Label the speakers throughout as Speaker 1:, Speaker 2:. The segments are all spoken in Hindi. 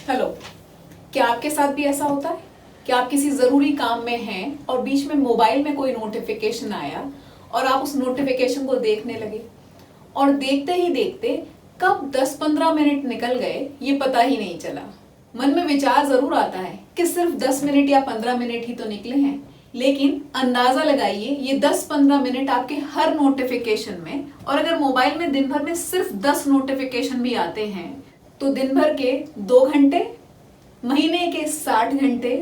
Speaker 1: हेलो, क्या आपके साथ भी ऐसा होता है कि आप किसी ज़रूरी काम में हैं और बीच में मोबाइल में कोई नोटिफिकेशन आया और आप उस नोटिफिकेशन को देखने लगे और देखते ही देखते कब 10-15 मिनट निकल गए ये पता ही नहीं चला। मन में विचार ज़रूर आता है कि सिर्फ 10 मिनट या 15 मिनट ही तो निकले हैं, लेकिन अंदाज़ा लगाइए ये 10-15 मिनट आपके हर नोटिफिकेशन में, और अगर मोबाइल में दिन भर में सिर्फ 10 नोटिफिकेशन भी आते हैं तो दिन भर के 2 घंटे, महीने के 60 घंटे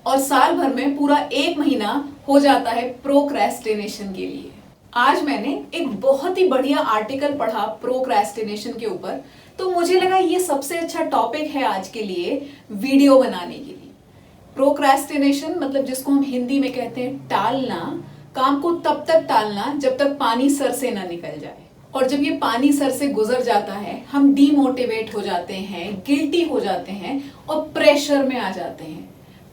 Speaker 1: और साल भर में पूरा 1 महीना हो जाता है प्रोक्रेस्टिनेशन के लिए। आज मैंने एक बहुत ही बढ़िया आर्टिकल पढ़ा प्रोक्रेस्टिनेशन के ऊपर, तो मुझे लगा ये सबसे अच्छा टॉपिक है आज के लिए वीडियो बनाने के लिए। प्रोक्रेस्टिनेशन मतलब जिसको हम हिंदी में कहते हैं टालना, काम को तब तक टालना जब तक पानी सर से ना निकल जाए। और जब ये पानी सर से गुजर जाता है हम डीमोटिवेट हो जाते हैं, गिल्टी हो जाते हैं और प्रेशर में आ जाते हैं।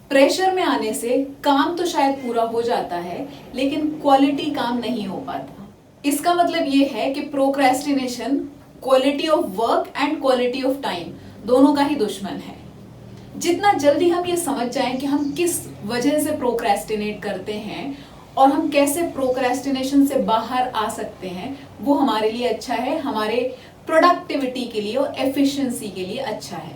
Speaker 1: प्रेशर में आने से काम तो शायद पूरा हो जाता है लेकिन क्वालिटी काम नहीं हो पाता। इसका मतलब ये है कि procrastination quality of work and quality of time दोनों का ही दुश्मन है। जितना जल्दी हम ये समझ जाएं कि हम किस वजह से प्रोक्रेस्टिनेट करते हैं और हम कैसे प्रोक्रेस्टिनेशन से बाहर आ सकते हैं, वो हमारे लिए अच्छा है, हमारे प्रोडक्टिविटी के लिए और एफिशिएंसी के लिए अच्छा है।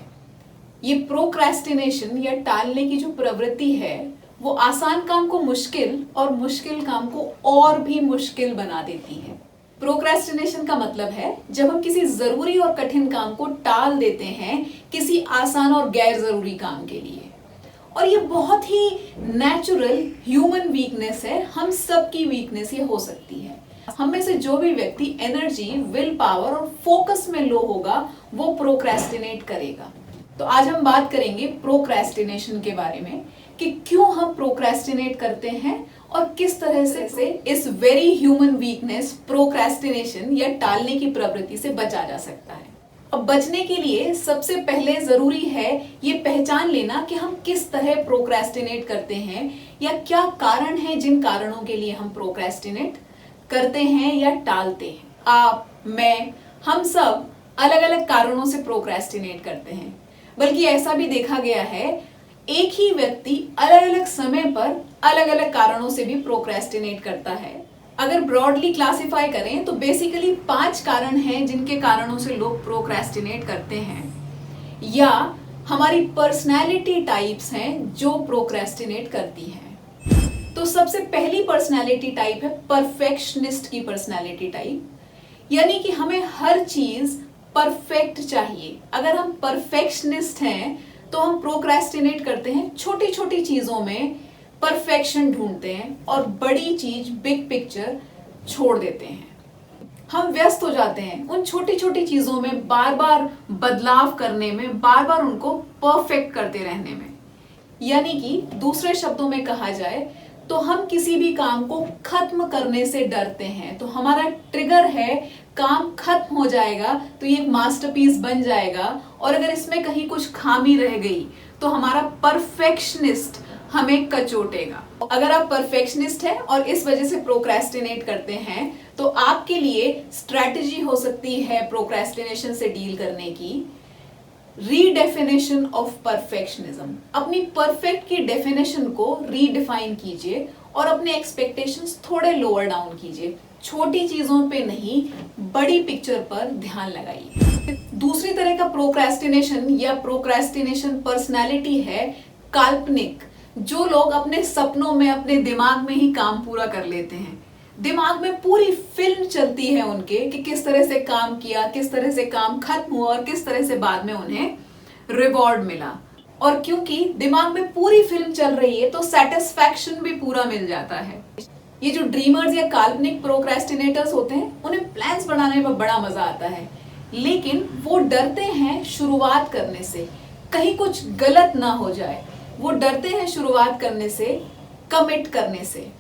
Speaker 1: ये प्रोक्रेस्टिनेशन या टालने की जो प्रवृत्ति है वो आसान काम को मुश्किल और मुश्किल काम को और भी मुश्किल बना देती है। प्रोक्रेस्टिनेशन का मतलब है जब हम किसी जरूरी और कठिन काम को टाल देते हैं किसी आसान और गैर जरूरी काम के लिए। और ये बहुत ही नेचुरल ह्यूमन वीकनेस है, हम सब की वीकनेस ये हो सकती है। हम में से जो भी व्यक्ति एनर्जी, विल पावर और फोकस में लो होगा वो प्रोक्रेस्टिनेट करेगा। तो आज हम बात करेंगे प्रोक्रेस्टिनेशन के बारे में कि क्यों हम प्रोक्रेस्टिनेट करते हैं और किस तरह से इस वेरी ह्यूमन वीकनेस प्रोक्रेस्टिनेशन या टालने की प्रवृत्ति से बचा जा सकता है। अब बचने के लिए सबसे पहले जरूरी है ये पहचान लेना कि हम किस तरह प्रोक्रेस्टिनेट करते हैं या क्या कारण है जिन कारणों के लिए हम प्रोक्रेस्टिनेट करते हैं या टालते हैं। आप, मैं, हम सब अलग अलग कारणों से प्रोक्रेस्टिनेट करते हैं। बल्कि ऐसा भी देखा गया है एक ही व्यक्ति अलग अलग समय पर अलग अलग कारणों से भी प्रोक्रेस्टिनेट करता है। अगर ब्रॉडली क्लासिफाई करें तो बेसिकली 5 कारण हैं जिनके कारणों से लोग प्रोक्रेस्टिनेट करते हैं, या हमारी पर्सनैलिटी टाइप्स हैं जो प्रोक्रेस्टिनेट करती हैं। तो सबसे पहली पर्सनैलिटी टाइप है परफेक्शनिस्ट की पर्सनैलिटी टाइप, यानी कि हमें हर चीज परफेक्ट चाहिए। अगर हम परफेक्शनिस्ट हैं तो हम प्रोक्रेस्टिनेट करते हैं, छोटी छोटी चीजों में परफेक्शन ढूंढते हैं और बड़ी चीज, बिग पिक्चर छोड़ देते हैं। हम व्यस्त हो जाते हैं उन छोटी छोटी चीजों में, बार बार बदलाव करने में, बार बार उनको परफेक्ट करते रहने में। यानी कि दूसरे शब्दों में कहा जाए तो हम किसी भी काम को खत्म करने से डरते हैं। तो हमारा ट्रिगर है काम खत्म हो जाएगा तो ये एक मास्टरपीस बन जाएगा, और अगर इसमें कहीं कुछ खामी रह गई तो हमारा परफेक्शनिस्ट हमें कचोटेगा। अगर आप परफेक्शनिस्ट हैं और इस वजह से प्रोक्रेस्टिनेट करते हैं तो आपके लिए स्ट्रैटेजी हो सकती है प्रोक्रेस्टिनेशन से डील करने की, रीडेफिनेशन ऑफ परफेक्शनिज्म। अपनी परफेक्ट की डेफिनेशन को रीडिफाइन कीजिए और अपने एक्सपेक्टेशंस थोड़े लोअर डाउन कीजिए। छोटी चीजों पे नहीं, बड़ी पिक्चर पर ध्यान लगाइए। दूसरी तरह का प्रोक्रेस्टिनेशन या प्रोक्रेस्टिनेशन पर्सनालिटी है काल्पनिक, जो लोग अपने सपनों में, अपने दिमाग में ही काम पूरा कर लेते हैं। दिमाग में पूरी फिल्म चलती है उनके कि किस तरह से काम किया, किस तरह से काम खत्म हुआ और किस तरह से बाद में उन्हें रिवॉर्ड मिला। और क्योंकि दिमाग में पूरी फिल्म चल रही है तो सेटिस्फैक्शन भी पूरा मिल जाता है। ये जो ड्रीमर्स या काल्पनिक प्रोक्रेस्टिनेटर्स होते हैं उन्हें प्लान्स बनाने में बड़ा मजा आता है, लेकिन वो डरते हैं शुरुआत करने से, कहीं कुछ गलत ना हो जाए। वो डरते हैं शुरुआत करने से, कमिट करने से।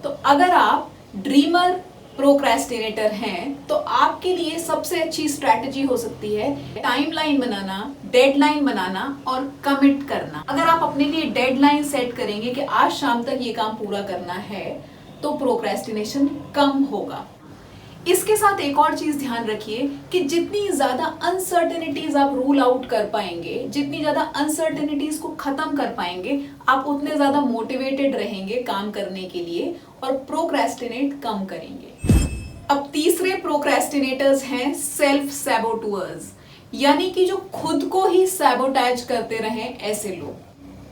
Speaker 1: तो अगर आप ड्रीमर प्रोक्रेस्टिनेटर हैं तो आपके लिए सबसे अच्छी स्ट्रैटेजी हो सकती है टाइमलाइन बनाना, डेडलाइन बनाना और कमिट करना। अगर आप अपने लिए डेडलाइन सेट करेंगे कि आज शाम तक ये काम पूरा करना है तो प्रोक्रेस्टिनेशन कम होगा। इसके साथ एक और चीज ध्यान रखिए कि जितनी ज्यादा अनसर्टेनिटीज आप रूल आउट कर पाएंगे, जितनी ज्यादा अनसर्टेनिटीज को खत्म कर पाएंगे, आप उतने ज्यादा मोटिवेटेड रहेंगे काम करने के लिए और प्रोक्रेस्टिनेट कम करेंगे। अब तीसरे प्रोक्रेस्टिनेटर्स हैं सेल्फ सैबोटर्स, यानी कि जो खुद को ही सैबोटैज करते रहें ऐसे लोग।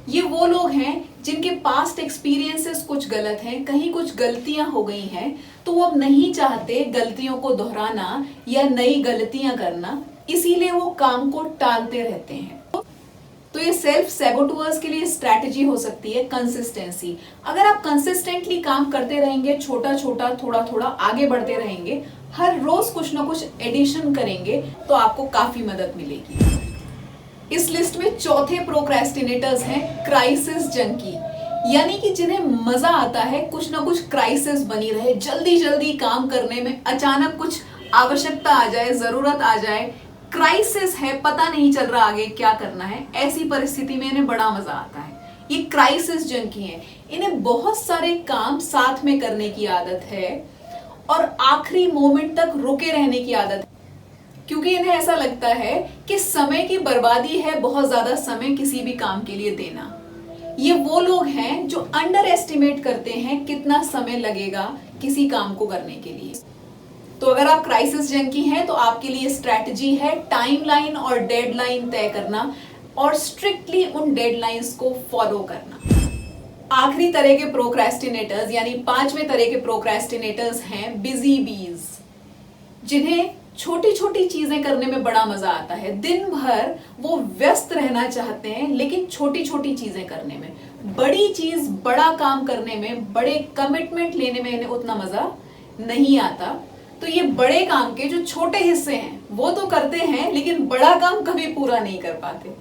Speaker 1: ये वो लोग हैं जिनके पास्ट एक्सपीरियंसेस कुछ गलत हैं, कहीं कुछ गलतियां हो गई हैं, तो वो अब नहीं चाहते गलतियों को दोहराना या नई गलतियां करना, इसीलिए वो काम को टालते रहते हैं। तो ये सेल्फ सैबोटर्स के लिए स्ट्रैटेजी हो सकती है कंसिस्टेंसी। अगर आप कंसिस्टेंटली काम करते रहेंगे, छोटा छोटा थोड़ा थोड़ा आगे बढ़ते रहेंगे, हर रोज कुछ ना कुछ एडिशन करेंगे, तो आपको काफी मदद मिलेगी। इस लिस्ट में चौथे प्रोक्रेस्टिनेटर्स हैं क्राइसिस जंकी, यानी कि जिन्हें मजा आता है कुछ ना कुछ क्राइसिस बनी रहे, जल्दी जल्दी काम करने में, अचानक कुछ आवश्यकता आ जाए, जरूरत आ जाए, क्राइसिस है, पता नहीं चल रहा आगे क्या करना है, ऐसी परिस्थिति में इन्हें बड़ा मजा आता है। ये क्राइसिस जंकी हैं, इन्हें बहुत सारे काम साथ में करने की आदत है और आखिरी मोमेंट तक रुके रहने की आदत है, क्योंकि इन्हें ऐसा लगता है कि समय की बर्बादी है बहुत ज्यादा समय किसी भी काम के लिए देना। ये वो लोग हैं जो अंडर एस्टिमेट करते हैं कितना समय लगेगा किसी काम को करने के लिए। तो अगर आप क्राइसिस जंकी हैं तो आपके लिए स्ट्रैटेजी है टाइमलाइन और डेडलाइन तय करना और स्ट्रिक्टली उन डेडलाइंस को फॉलो करना। आखिरी तरह के प्रोक्रेस्टिनेटर्स यानी पांचवें तरह के प्रोक्रेस्टिनेटर्स हैं बिजी बीज, जिन्हें छोटी छोटी चीजें करने में बड़ा मजा आता है। दिन भर वो व्यस्त रहना चाहते हैं, लेकिन छोटी छोटी चीजें करने में, बड़ी चीज, बड़ा काम करने में, बड़े कमिटमेंट लेने में इन्हें उतना मजा नहीं आता। तो ये बड़े काम के जो छोटे हिस्से हैं वो तो करते हैं, लेकिन बड़ा काम कभी पूरा नहीं कर पाते।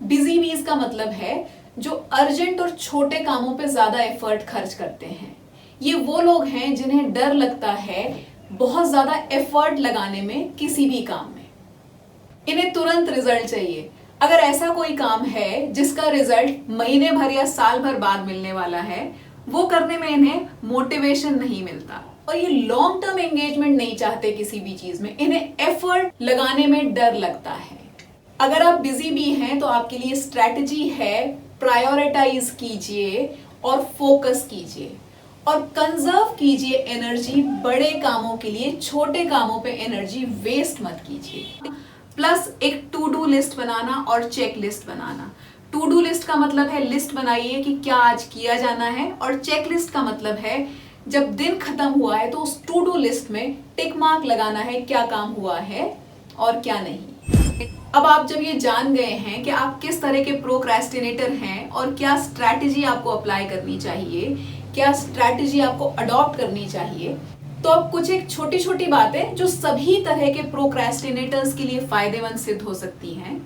Speaker 1: बिजी बीज का मतलब है जो अर्जेंट और छोटे कामों पे ज्यादा एफर्ट खर्च करते हैं। ये वो लोग हैं जिन्हें डर लगता है बहुत ज्यादा एफर्ट लगाने में किसी भी काम में। इन्हें तुरंत रिजल्ट चाहिए। अगर ऐसा कोई काम है जिसका रिजल्ट महीने भर या साल भर बाद मिलने वाला है, वो करने में इन्हें मोटिवेशन नहीं मिलता और ये लॉन्ग टर्म एंगेजमेंट नहीं चाहते किसी भी चीज में, इन्हें एफर्ट लगाने में डर लगता है। अगर आप बिजी भी हैं तो आपके लिए स्ट्रैटेजी है प्रायोरिटाइज कीजिए और फोकस कीजिए और कंजर्व कीजिए एनर्जी बड़े कामों के लिए, छोटे कामों पे एनर्जी वेस्ट मत कीजिए। प्लस एक टू डू लिस्ट बनाना और चेक लिस्ट बनाना। टू डू लिस्ट का मतलब है लिस्ट बनाइए कि क्या आज किया जाना है, और चेक लिस्ट का मतलब है जब दिन खत्म हुआ है तो उस टू डू लिस्ट में टिक मार्क लगाना है क्या काम हुआ है और क्या नहीं। अब आप जब ये जान गए हैं कि आप किस तरह के प्रोक्रेस्टिनेटर हैं और क्या स्ट्रैटेजी आपको अप्लाई करनी चाहिए, क्या स्ट्रैटेजी आपको अडॉप्ट करनी चाहिए, तो अब कुछ एक छोटी छोटी बातें जो सभी तरह के प्रोक्रेस्टिनेटर्स के लिए फायदेमंद सिद्ध हो सकती हैं।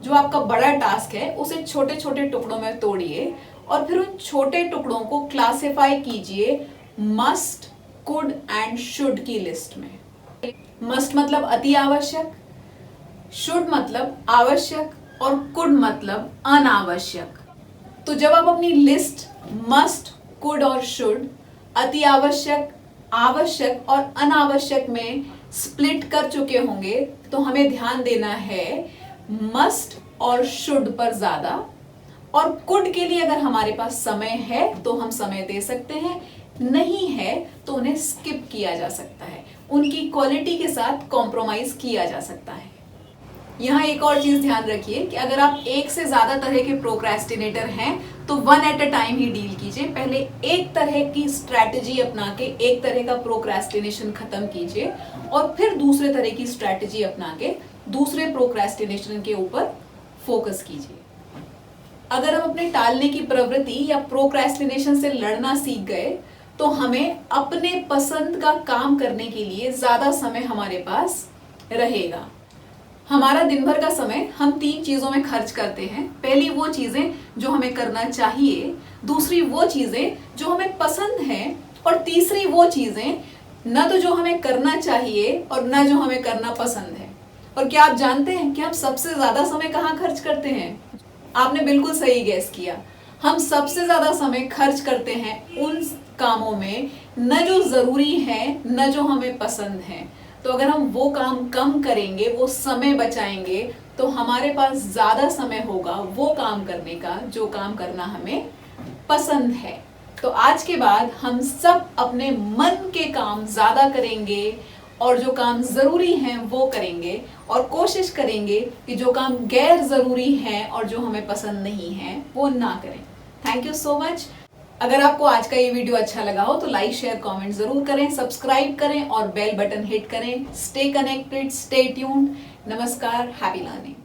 Speaker 1: जो आपका बड़ा टास्क है उसे छोटे छोटे टुकड़ों में तोड़िए और फिर उन छोटे टुकड़ों को क्लासिफाई कीजिए मस्ट, कुड एंड शुड की लिस्ट में। मस्ट मतलब अति आवश्यक, शुड मतलब आवश्यक और कुड मतलब अनावश्यक। तो जब आप अपनी लिस्ट मस्ट, कुड और शुड, अति आवश्यक, आवश्यक और अनावश्यक में स्प्लिट कर चुके होंगे, तो हमें ध्यान देना है मस्ट और शुड पर ज्यादा, और कुड के लिए अगर हमारे पास समय है तो हम समय दे सकते हैं, नहीं है तो उन्हें स्किप किया जा सकता है, उनकी क्वालिटी के साथ कॉम्प्रोमाइज किया जा सकता है। यहाँ एक और चीज ध्यान रखिए कि अगर आप एक से ज्यादा तरह के प्रोक्रेस्टिनेटर हैं तो one at a time he deal कीजिए। पहले एक तरह की स्ट्रैटेजी अपना के एक तरह का प्रोक्रेस्टिनेशन खत्म कीजिए और फिर दूसरे तरह की स्ट्रैटेजी अपना के दूसरे प्रोक्रेस्टिनेशन के ऊपर फोकस कीजिए। अगर हम अपने टालने की प्रवृत्ति या प्रोक्रेस्टिनेशन से लड़ना सीख गए तो हमें अपने पसंद का काम करने के लिए ज्यादा समय हमारे पास रहेगा। हमारा दिन भर का समय हम 3 चीजों में खर्च करते हैं। पहली वो चीजें जो हमें करना चाहिए, दूसरी वो चीजें जो हमें पसंद हैं, और तीसरी वो चीजें न तो जो हमें करना चाहिए और न जो हमें करना पसंद है। और क्या आप जानते हैं कि हम सबसे ज्यादा समय कहाँ खर्च करते हैं? आपने बिल्कुल सही गैस किया। हम सबसे ज्यादा समय खर्च करते हैं उन कामों में न जो जरूरी है न जो हमें पसंद है। तो अगर हम वो काम कम करेंगे, वो समय बचाएंगे, तो हमारे पास ज्यादा समय होगा वो काम करने का जो काम करना हमें पसंद है। तो आज के बाद हम सब अपने मन के काम ज्यादा करेंगे और जो काम जरूरी हैं वो करेंगे, और कोशिश करेंगे कि जो काम गैर जरूरी है और जो हमें पसंद नहीं है वो ना करें। Thank you so much. अगर आपको आज का ये वीडियो अच्छा लगा हो तो लाइक शेयर कमेंट जरूर करें, सब्सक्राइब करें और बेल बटन हिट करें। Stay connected, stay tuned. नमस्कार, हैप्पी लर्निंग।